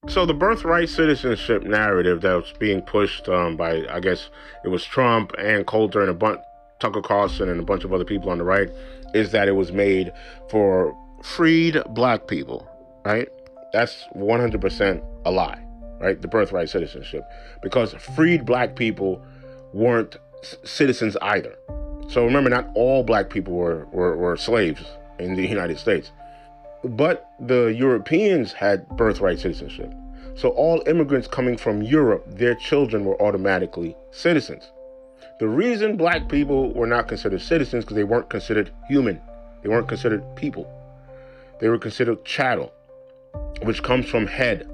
So the birthright citizenship narrative that was being pushed by, I guess it was Trump and Coulter and Tucker Carlson and a bunch of other people on the right, is that it was made for freed black people, right? That's 100% a lie, right? The birthright citizenship, because freed black people weren't citizens either. So remember, not all black people were slaves in the United States. But the Europeans had birthright citizenship. So all immigrants coming from Europe, their children were automatically citizens. The reason black people were not considered citizens because they weren't considered human. They weren't considered people. They were considered chattel, which comes from head.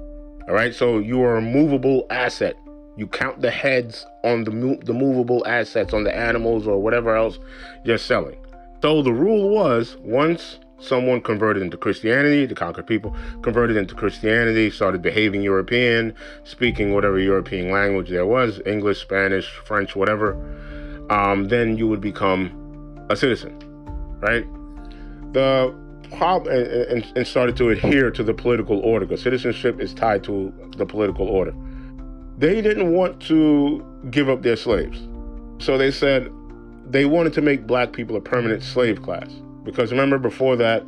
All right, so you are a movable asset. You count the heads on the movable assets, on the animals or whatever else you're selling. So the rule was, once someone converted into Christianity, the conquered people converted into Christianity, started behaving European, speaking whatever European language there was, English, Spanish, French, whatever, then you would become a citizen, right? The problem, and started to adhere to the political order, because citizenship is tied to the political order. They didn't want to give up their slaves. So they said they wanted to make black people a permanent slave class. Because remember, before that,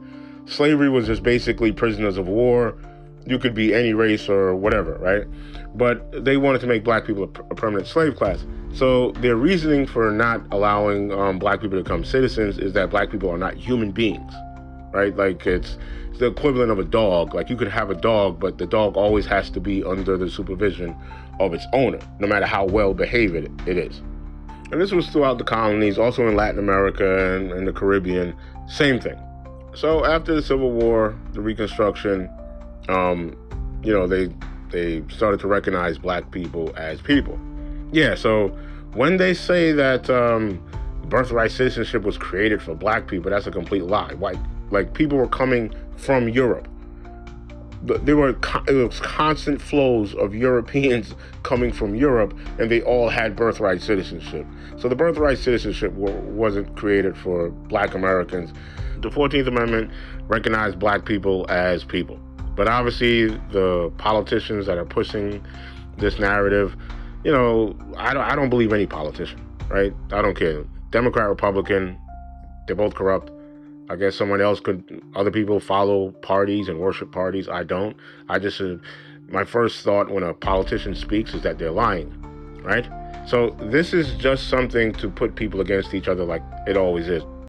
slavery was just basically prisoners of war. You could be any race or whatever, right? But they wanted to make black people a permanent slave class. So their reasoning for not allowing black people to become citizens is that black people are not human beings, right? Like it's the equivalent of a dog. Like you could have a dog, but the dog always has to be under the supervision of its owner, no matter how well behaved it is. And this was throughout the colonies, also in Latin America and the Caribbean, same thing. So after the Civil War, the Reconstruction, they started to recognize black people as people. Yeah, so when they say that birthright citizenship was created for black people, that's a complete lie. Like people were coming from Europe. It was constant flows of Europeans coming from Europe, and they all had birthright citizenship. So the birthright citizenship wasn't created for black Americans. The 14th Amendment recognized black people as people. But obviously the politicians that are pushing this narrative, I don't believe any politician, right? I don't care. Democrat, Republican, they're both corrupt. I guess other people follow parties and worship parties. I don't. My first thought when a politician speaks is that they're lying, right? So this is just something to put people against each other like it always is.